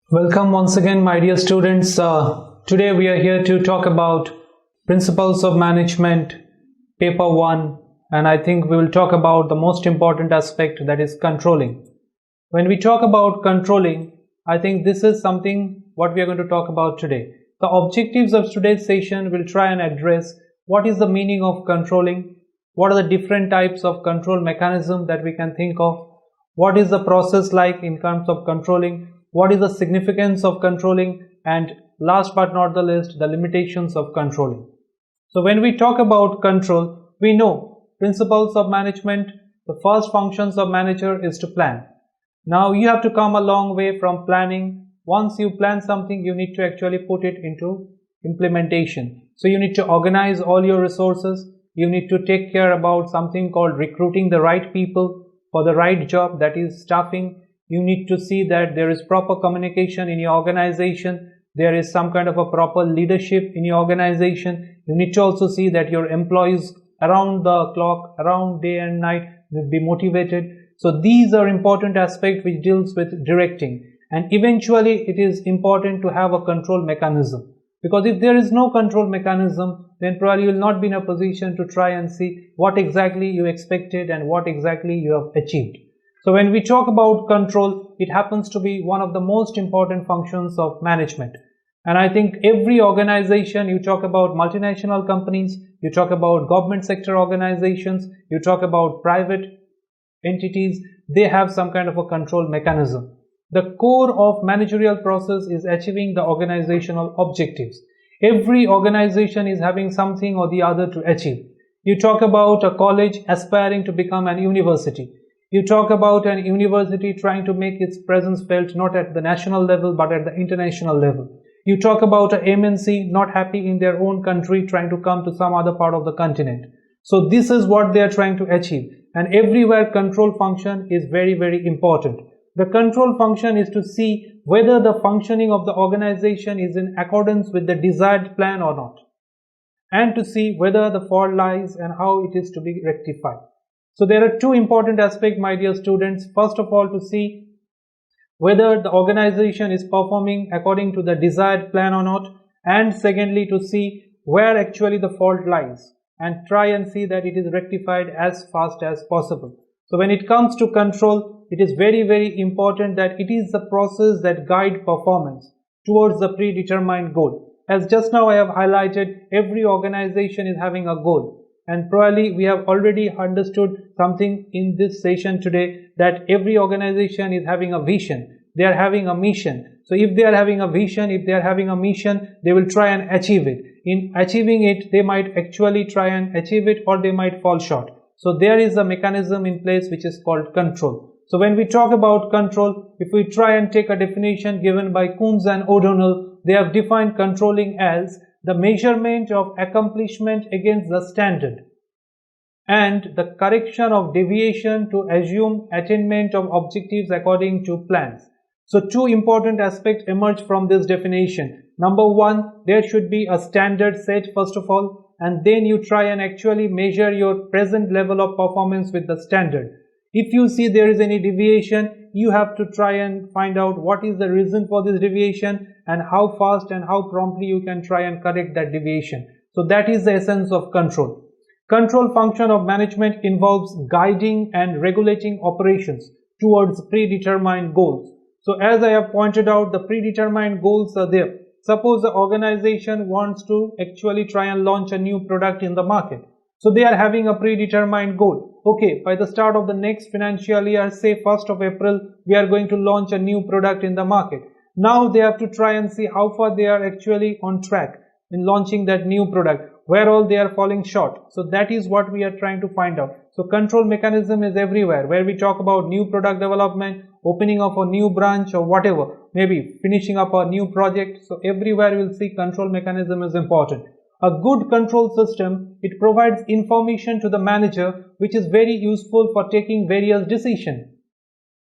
Welcome once again, my dear students. Today we are here to talk about Principles of Management, Paper 1, and I think we will talk about the most important aspect, that is controlling. When we talk about controlling, I think this is something what we are going to talk about today. The objectives of today's session will try and address what is the meaning of controlling, what are the different types of control mechanism that we can think of, what is the process like in terms of controlling, what is the significance of controlling, and last but not the least, the limitations of controlling. So when we talk about control, we know principles of management, the first functions of manager is to plan. Now you have to come a long way from planning. Once you plan something, you need to actually put it into implementation. So you need to organize all your resources. You need to take care about something called recruiting the right people for the right job, that is staffing. You need to see that there is proper communication in your organization. There is some kind of a proper leadership in your organization. You need to also see that your employees around the clock, around day and night, will be motivated. So these are important aspects which deals with directing. And eventually it is important to have a control mechanism. Because if there is no control mechanism, then probably you will not be in a position to try and see what exactly you expected and what exactly you have achieved. So when we talk about control, it happens to be one of the most important functions of management. And I think every organization, you talk about multinational companies, you talk about government sector organizations, you talk about private entities, they have some kind of a control mechanism. The core of managerial process is achieving the organizational objectives. Every organization is having something or the other to achieve. You talk about a college aspiring to become an university. You talk about an university trying to make its presence felt not at the national level but at the international level. You talk about an MNC not happy in their own country trying to come to some other part of the continent. So this is what they are trying to achieve, and everywhere control function is very, very important. The control function is to see whether the functioning of the organization is in accordance with the desired plan or not, and to see whether the fault lies and how it is to be rectified. So there are two important aspects, my dear students. First of all, to see whether the organization is performing according to the desired plan or not, and secondly, to see where actually the fault lies and try and see that it is rectified as fast as possible. So when it comes to control, it is very, very important that it is the process that guides performance towards the predetermined goal. As just now I have highlighted, every organization is having a goal. And probably we have already understood something in this session today, that every organization is having a vision. They are having a mission. So if they are having a vision, if they are having a mission, they will try and achieve it. In achieving it, they might actually try and achieve it, or they might fall short. So there is a mechanism in place which is called control. So when we talk about control, if we try and take a definition given by Coombs and O'Donnell, they have defined controlling as the measurement of accomplishment against the standard and the correction of deviation to assume attainment of objectives according to plans. So two important aspects emerge from this definition. Number one, there should be a standard set first of all, and then you try and actually measure your present level of performance with the standard. If you see there is any deviation, you have to try and find out what is the reason for this deviation and how fast and how promptly you can try and correct that deviation. So that is the essence of control. Control function of management involves guiding and regulating operations towards predetermined goals. So as I have pointed out, the predetermined goals are there. Suppose the organization wants to actually try and launch a new product in the market. So they are having a predetermined goal. Okay, by the start of the next financial year, say 1st of April, we are going to launch a new product in the market. Now they have to try and see how far they are actually on track in launching that new product, where all they are falling short. So that is what we are trying to find out. So control mechanism is everywhere, where we talk about new product development, opening of a new branch or whatever, maybe finishing up a new project. So everywhere you will see control mechanism is important. A good control system, it provides information to the manager which is very useful for taking various decisions.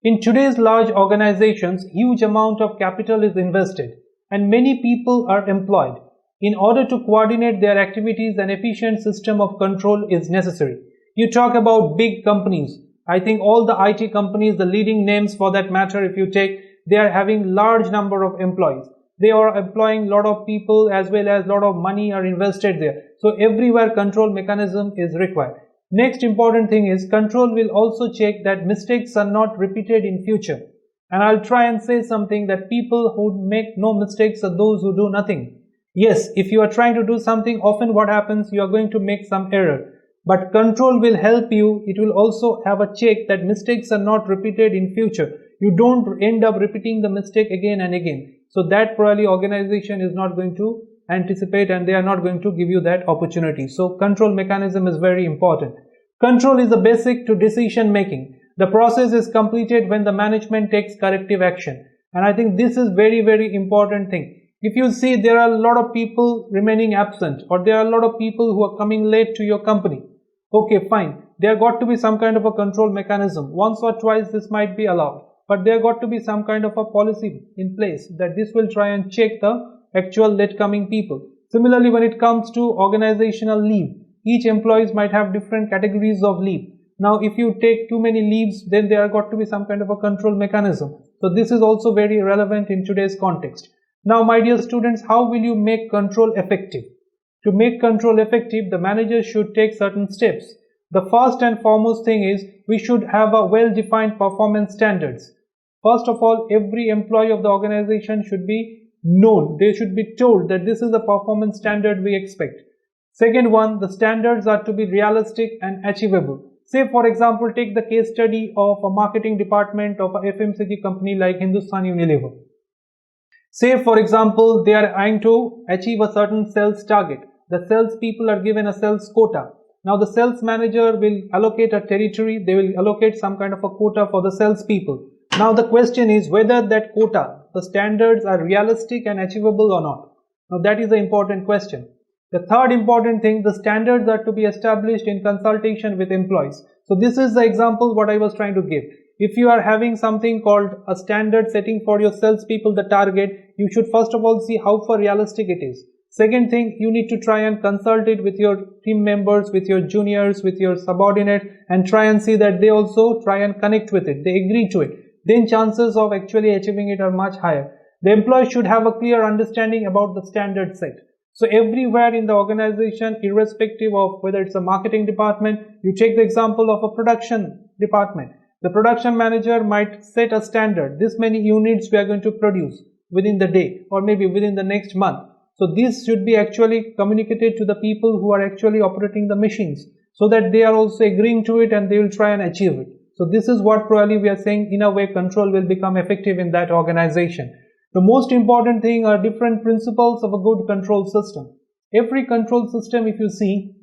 In today's large organizations, huge amount of capital is invested and many people are employed. In order to coordinate their activities, an efficient system of control is necessary. You talk about big companies. I think all the IT companies, the leading names for that matter, if you take, they are having large number of employees. They are employing a lot of people as well as a lot of money are invested there. So everywhere control mechanism is required. Next important thing is control will also check that mistakes are not repeated in future. And I'll try and say something that people who make no mistakes are those who do nothing. Yes, if you are trying to do something, often what happens, you are going to make some error. But control will help you. It will also have a check that mistakes are not repeated in future. You don't end up repeating the mistake again and again. So that probably organization is not going to anticipate and they are not going to give you that opportunity. So control mechanism is very important. Control is the basic to decision making. The process is completed when the management takes corrective action. And I think this is very, very important thing. If you see there are a lot of people remaining absent or there are a lot of people who are coming late to your company. Okay, fine. There got to be some kind of a control mechanism. Once or twice this might be allowed. But there got to be some kind of a policy in place that this will try and check the actual late coming people. Similarly, when it comes to organizational leave, each employees might have different categories of leave. Now, if you take too many leaves, then there got to be some kind of a control mechanism. So this is also very relevant in today's context. Now, my dear students, how will you make control effective? To make control effective, the manager should take certain steps. The first and foremost thing is we should have a well-defined performance standards. First of all, every employee of the organization should be known. They should be told that this is the performance standard we expect. Second one, the standards are to be realistic and achievable. Say for example, take the case study of a marketing department of a FMCG company like Hindustan Unilever. Say for example, they are trying to achieve a certain sales target. The sales people are given a sales quota. Now the sales manager will allocate a territory. They will allocate some kind of a quota for the sales people. Now the question is whether that quota, the standards are realistic and achievable or not. Now that is the important question. The third important thing, the standards are to be established in consultation with employees. So this is the example what I was trying to give. If you are having something called a standard setting for your salespeople, the target, you should first of all see how far realistic it is. Second thing, you need to try and consult it with your team members, with your juniors, with your subordinate, and try and see that they also try and connect with it. They agree to it. Then chances of actually achieving it are much higher. The employee should have a clear understanding about the standard set. So everywhere in the organization, irrespective of whether it's a marketing department, you take the example of a production department. The production manager might set a standard. This many units we are going to produce within the day or maybe within the next month. So this should be actually communicated to the people who are actually operating the machines so that they are also agreeing to it and they will try and achieve it. So this is what probably we are saying, in a way control will become effective in that organization. The most important thing are different principles of a good control system. Every control system, if you see,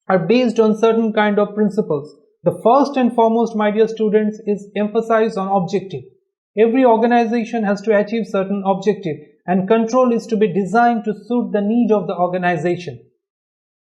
are based on certain kind of principles. The first and foremost, my dear students, is emphasize on objective. Every organization has to achieve certain objective and control is to be designed to suit the need of the organization.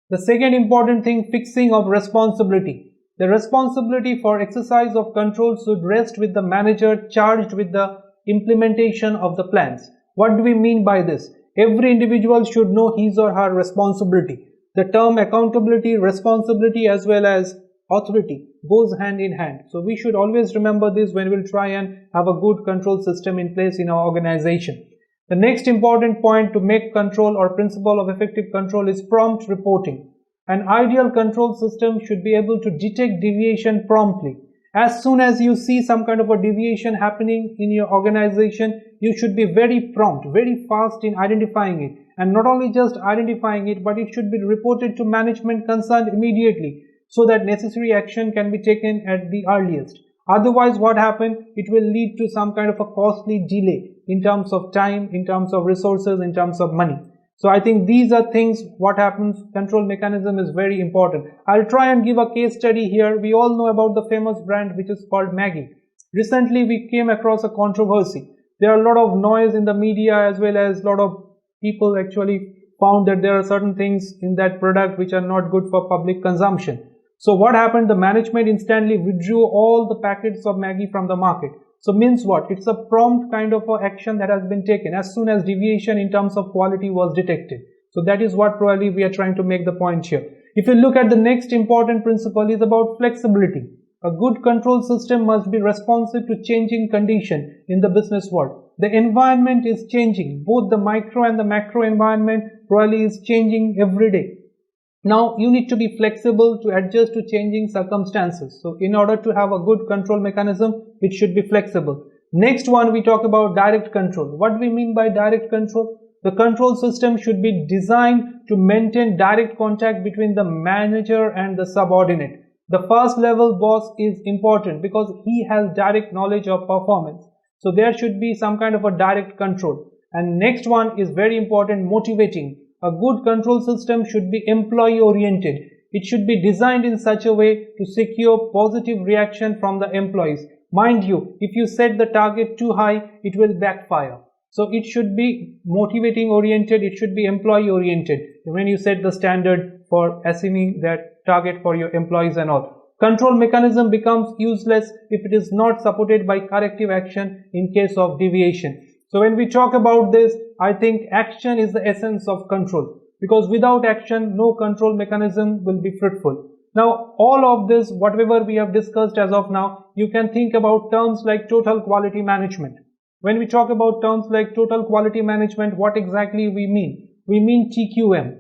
The second important thing, fixing of responsibility. The responsibility for exercise of control should rest with the manager charged with the implementation of the plans. What do we mean by this? Every individual should know his or her responsibility. The term accountability, responsibility as well as authority goes hand in hand. So we should always remember this when we'll try and have a good control system in place in our organization. The next important point to make control or principle of effective control is prompt reporting. An ideal control system should be able to detect deviation promptly. As soon as you see some kind of a deviation happening in your organization, you should be very prompt, very fast in identifying it. And not only just identifying it, but it should be reported to management concerned immediately so that necessary action can be taken at the earliest. Otherwise, what happens? It will lead to some kind of a costly delay in terms of time, in terms of resources, in terms of money. So I think these are things what happens. Control mechanism is very important. I'll try and give a case study here. We all know about the famous brand which is called Maggi. Recently we came across a controversy. There are a lot of noise in the media as well as a lot of people actually found that there are certain things in that product which are not good for public consumption. So what happened? The management instantly withdrew all the packets of Maggi from the market. So means what? It's a prompt kind of action that has been taken as soon as deviation in terms of quality was detected. So that is what probably we are trying to make the point here. If you look at the next important principle is about flexibility. A good control system must be responsive to changing condition in the business world. The environment is changing. Both the micro and the macro environment probably is changing every day. Now you need to be flexible to adjust to changing circumstances. So in order to have a good control mechanism, it should be flexible. Next one, we talk about direct control. What do we mean by direct control? The control system should be designed to maintain direct contact between the manager and the subordinate. The first level boss is important because he has direct knowledge of performance. So there should be some kind of a direct control. And next one is very important, motivating. A good control system should be employee oriented. It should be designed in such a way to secure positive reaction from the employees. Mind you, if you set the target too high, it will backfire. So it should be motivating oriented, it should be employee oriented when you set the standard for achieving that target for your employees and all. Control mechanism becomes useless if it is not supported by corrective action in case of deviation. So when we talk about this, I think action is the essence of control, because without action, no control mechanism will be fruitful. Now, all of this, whatever we have discussed as of now, you can think about terms like total quality management. When we talk about terms like total quality management, what exactly we mean? We mean TQM.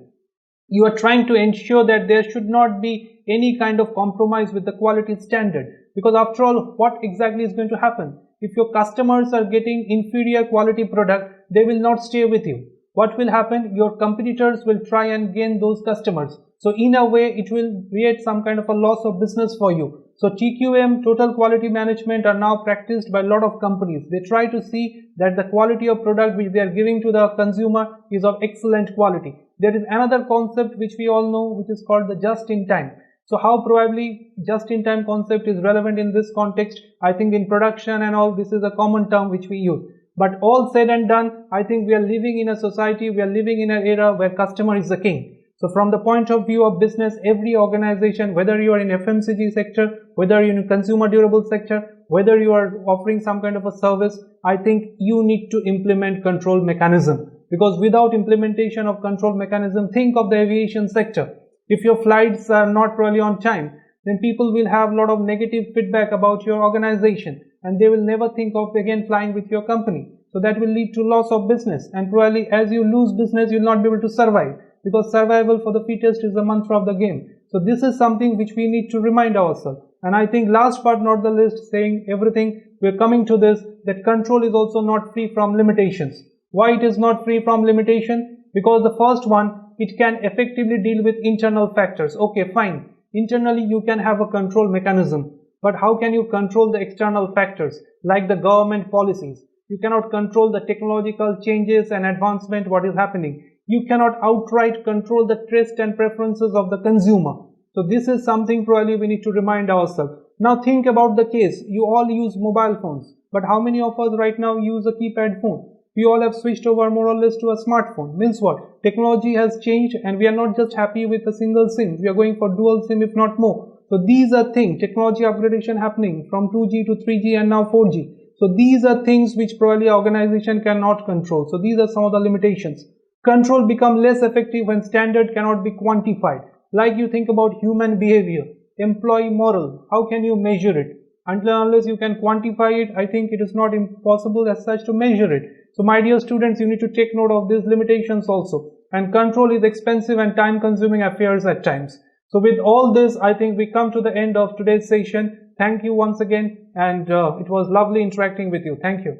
You are trying to ensure that there should not be any kind of compromise with the quality standard, because after all, what exactly is going to happen? If your customers are getting inferior quality product, they will not stay with you. What will happen? Your competitors will try and gain those customers. So in a way, it will create some kind of a loss of business for you. So TQM, total quality management, are now practiced by a lot of companies. They try to see that the quality of product which they are giving to the consumer is of excellent quality. There is another concept which we all know, which is called the just-in-time. So how probably just-in-time concept is relevant in this context? I think in production and all, this is a common term which we use. But all said and done, I think we are living in a society, we are living in an era where customer is the king. So from the point of view of business, every organization, whether you are in FMCG sector, whether you're in consumer durable sector, whether you are offering some kind of a service, I think you need to implement control mechanism. Because without implementation of control mechanism, think of the aviation sector. If your flights are not really on time, then people will have a lot of negative feedback about your organization, and they will never think of again flying with your company. So that will lead to loss of business, and probably as you lose business, you will not be able to survive, because survival for the fittest is the mantra of the game. So this is something which we need to remind ourselves. And I think last but not the least, saying everything, we are coming to this, that control is also not free from limitations. Why it is not free from limitation? Because the first one, it can effectively deal with internal factors. Okay, fine. Internally, you can have a control mechanism. But how can you control the external factors, like the government policies? You cannot control the technological changes and advancement, what is happening. You cannot outright control the taste and preferences of the consumer. So this is something probably we need to remind ourselves. Now think about the case. You all use mobile phones. But how many of us right now use a keypad phone? We all have switched over more or less to a smartphone. Means what? Technology has changed, and we are not just happy with a single SIM. We are going for dual SIM, if not more. So these are things, technology upgradation happening from 2G to 3G and now 4G. So these are things which probably organization cannot control. So these are some of the limitations. Control become less effective when standard cannot be quantified. Like you think about human behavior, employee moral, how can you measure it? Until unless you can quantify it, I think it is not impossible as such to measure it. So my dear students, you need to take note of these limitations also. And control is expensive and time consuming affairs at times. So with all this, I think we come to the end of today's session. Thank you once again, and it was lovely interacting with you. Thank you.